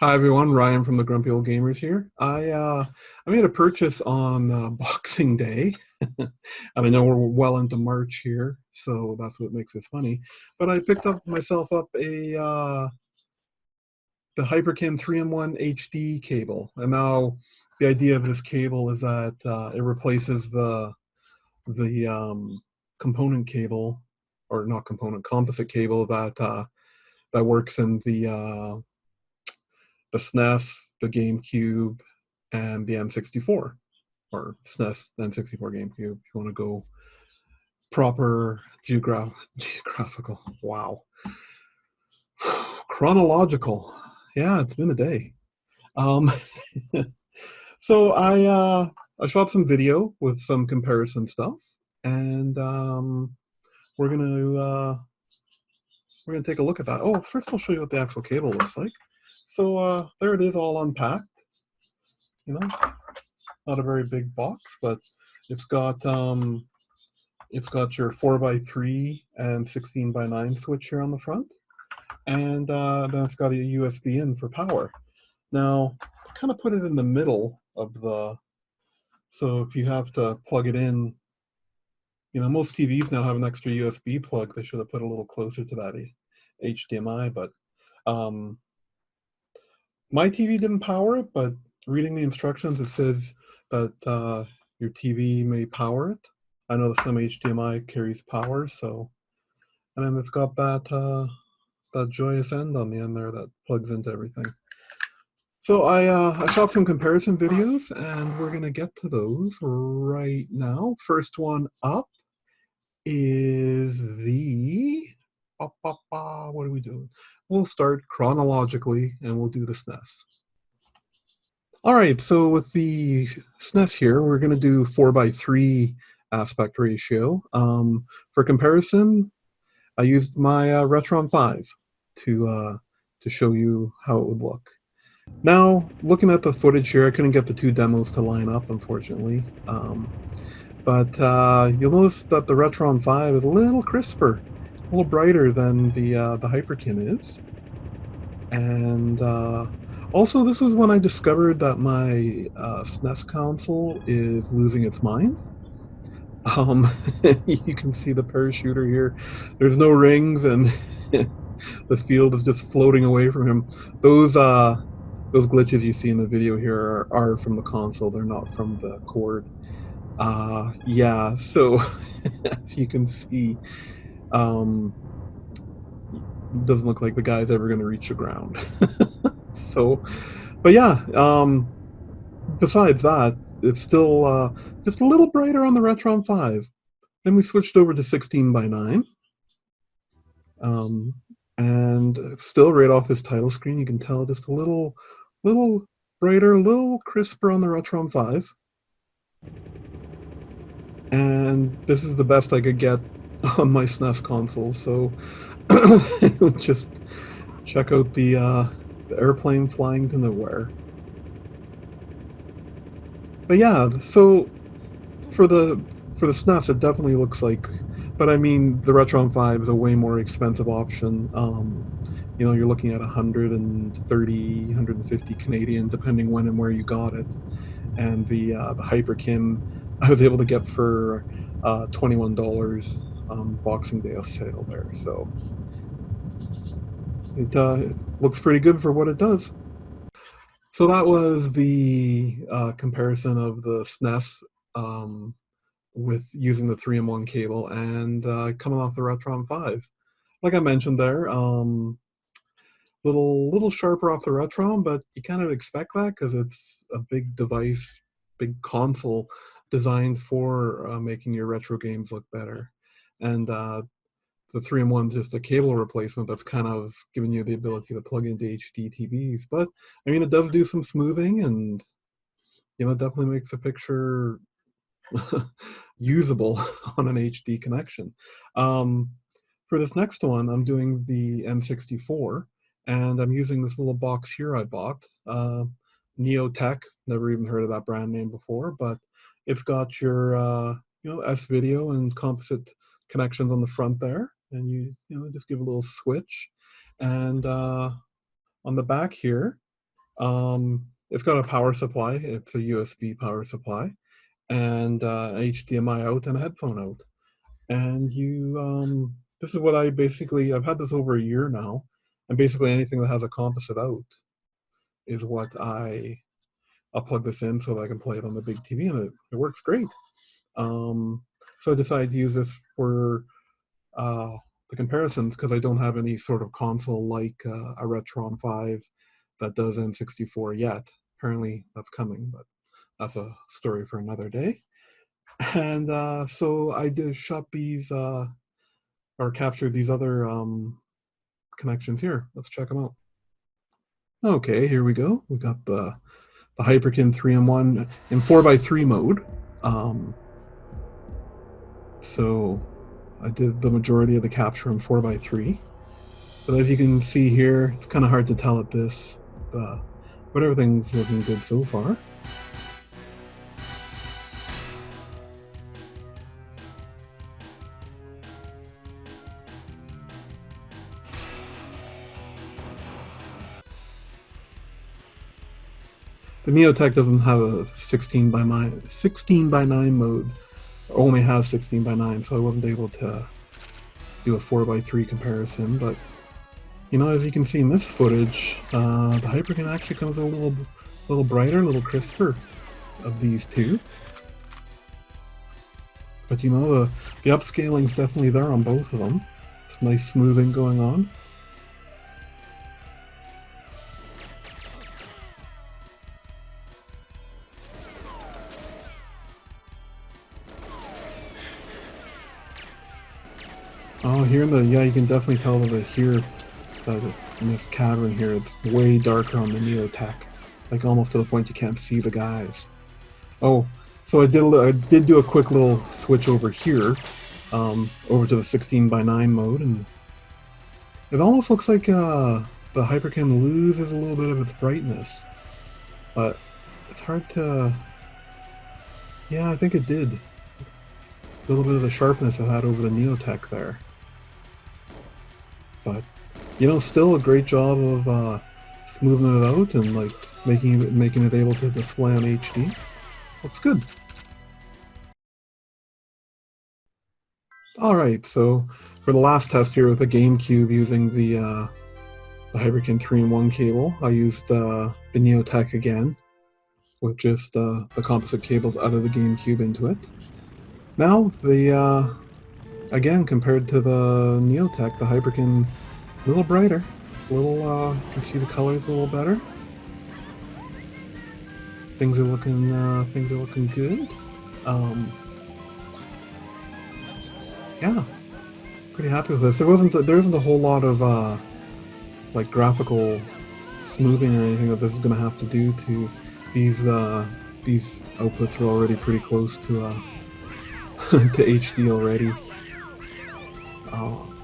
Hi everyone, Ryan from the Grumpy Old Gamers here. I made a purchase on Boxing Day, and I know we're well into March here, so that's what makes this funny. But I picked up myself up a the Hyperkin 3-in-1 HD cable, and now the idea of this cable is that it replaces the component cable, or not component, composite cable that works in the SNES, the Gamecube, and the N64, or SNES, N64, Gamecube, if you want to go proper geographical. Wow. Chronological. Yeah, it's been a day. Um, so I shot some video with some comparison stuff, and we're gonna uh, we're gonna take a look at that. Oh, first I'll show you what the actual cable looks like. So there it is, all unpacked. You know, not a very big box, but it's got it's got your 4x3 and 16x9 switch here on the front, and then it's got a USB in for power. Now, I kind of put it in the middle of so if you have to plug it in, most TVs now have an extra USB plug. They should have put a little closer to that HDMI, but um, my TV didn't power it, but reading the instructions, it says that your TV may power it. I know some HDMI carries power, so, and then it's got that joyous end on the end there that plugs into everything. So I shot some comparison videos, and we're gonna get to those right now. First one up is what are we doing? We'll start chronologically, and we'll do the SNES. All right, so with the SNES here, we're going to do 4x3 aspect ratio. For comparison, I used my Retron 5 to show you how it would look. Now, looking at the footage here, I couldn't get the two demos to line up, unfortunately. But you'll notice that the Retron 5 is a little crisper, a little brighter than the Hyperkin is. And also, this is when I discovered that my SNES console is losing its mind. You can see the parachuter here. There's no rings, and the field is just floating away from him. Those glitches you see in the video here are from the console. They're not from the cord. Yeah, so as you can see, it doesn't look like the guy's ever going to reach the ground. So, but yeah, besides that, it's still just a little brighter on the Retron 5. Then we switched over to 16x9. And still right off his title screen, you can tell just a little brighter, a little crisper on the Retron 5. And this is the best I could get on my SNES console, so just check out the airplane flying to nowhere. But yeah, so for the SNES, it definitely looks like, but I mean, the Retron 5 is a way more expensive option. You're looking at 130, 150 Canadian, depending when and where you got it. And the Hyperkin, I was able to get for $21 on Boxing Day sale there. So it looks pretty good for what it does. So that was the comparison of the SNES with using the 3-in-1 cable and coming off the Retron 5. Like I mentioned there, little sharper off the Retron, but you kind of expect that because it's a big device, big console designed for making your retro games look better. And the 3-in-1 is just a cable replacement that's kind of giving you the ability to plug into HDTVs. But I mean, it does do some smoothing, and it definitely makes a picture usable on an HD connection. For this next one, I'm doing the N64, and I'm using this little box here I bought. Neoteck, never even heard of that brand name before, but it's got your S-video and composite connections on the front there, and you just give a little switch, and on the back here It's got a power supply. It's a USB power supply, and HDMI out and a headphone out. And this is what I've had this over a year now, and basically anything that has a composite out is what I'll plug this in so that I can play it on the big TV, and it works great. So I decided to use this for the comparisons because I don't have any sort of console like a Retron 5 that does N64 yet. Apparently that's coming, but that's a story for another day. And so I did shot these or capture these other connections here. Let's check them out. Okay, here we go. We got the Hyperkin 3-in-1 in 4x3 mode. So I did the majority of the capture in 4x3. But as you can see here, it's kind of hard to tell at this, but everything's looking good so far. The Neoteck doesn't have a 16 by 9 mode. It only has 16 by 9, so I wasn't able to do a 4x3 comparison. But you know, as you can see in this footage, the Hyperkin actually comes a little brighter, a little crisper of these two. But you know, the upscaling's definitely there on both of them. It's nice smoothing going on. Oh, here you can definitely tell that here, in this cavern here, it's way darker on the Neoteck, like almost to the point you can't see the guys. Oh, so I did do a quick little switch over here, over to the 16 by 9 mode, and it almost looks like the Hyperkin loses a little bit of its brightness, but it's hard to. Yeah, I think it did. A little bit of the sharpness it had over the Neoteck there. But, you know, still a great job of smoothing it out and like making it able to display on HD. Looks good. All right, so for the last test here with the Gamecube using the Hyperkin 3-in-1 cable, I used the Neoteck again with just the composite cables out of the Gamecube into it. Now again, compared to the Neoteck, the Hyperkin a little brighter, you can see the colors a little better. Things are looking good. Yeah, pretty happy with this. There isn't a whole lot of like graphical smoothing or anything that this is going to have to do to these outputs are already pretty close to to HD already.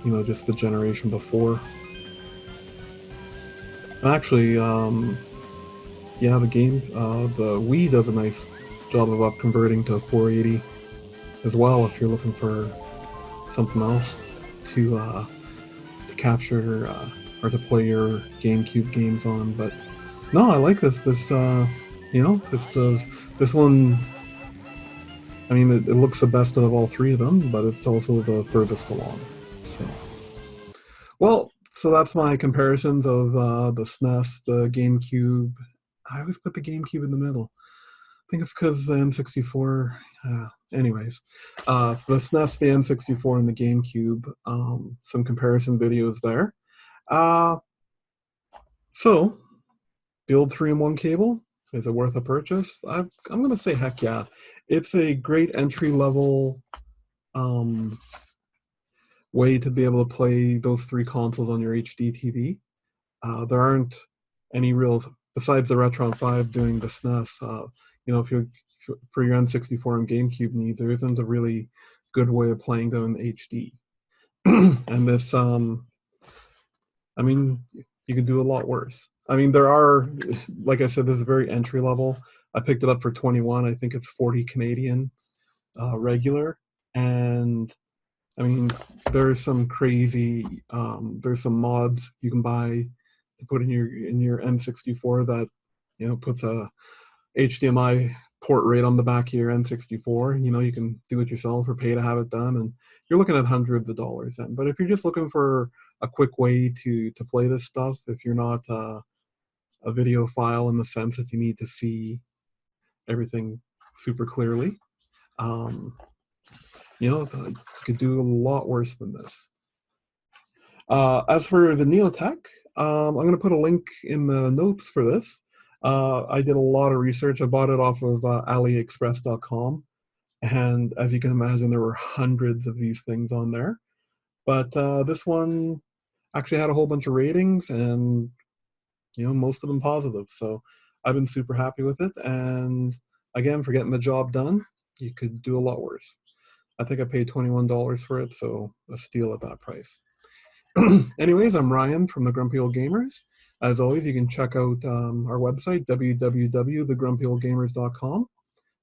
You know, just the generation before. And actually, yeah, the Wii does a nice job of converting to 480 as well. If you're looking for something else to capture or to play your GameCube games on, but no, I like this. You know, this one. I mean, it looks the best of all three of them, but it's also the furthest along. So, well, so that's my comparisons of the SNES, the GameCube. I always put the GameCube in the middle. I think it's because the N64. Anyways, the SNES, the N64, and the GameCube. Some comparison videos there. So, the old 3-in-1 cable, is it worth a purchase? I'm going to say heck yeah. It's a great entry-level way to be able to play those three consoles on your HDTV. There aren't any real, besides the Retron 5 doing the SNES, you know, if you for your N64 and GameCube needs, there isn't a really good way of playing them in HD. And this, I mean, you can do a lot worse. I mean, there are, like I said, this is very entry level. I picked it up for 21. I think it's 40 Canadian regular. And I mean, there's some crazy, there's some mods you can buy to put in your N64 that You know, puts a HDMI port right on the back of your N64. You know, you can do it yourself or pay to have it done, and you're looking at hundreds of dollars then. But if you're just looking for a quick way to play this stuff, if you're not a video file in the sense that you need to see everything super clearly, um, you know, you could do a lot worse than this. As for the Neoteck, I'm going to put a link in the notes for this. I did a lot of research. I bought it off of AliExpress.com, and as you can imagine, there were hundreds of these things on there. But this one actually had a whole bunch of ratings, and you know, most of them positive. So I've been super happy with it. And again, for getting the job done, you could do a lot worse. I think I paid $21 for it, so a steal at that price. Anyways, I'm Ryan from the Grumpy Old Gamers. As always, you can check out our website, www.thegrumpyoldgamers.com.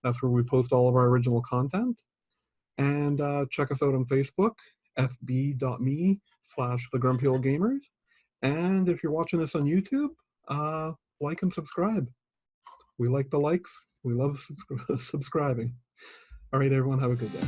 That's where we post all of our original content. And check us out on Facebook, fb.me/thegrumpyoldgamers. And if you're watching this on YouTube, like and subscribe. We like the likes. We love subscribing. All right, everyone, have a good day.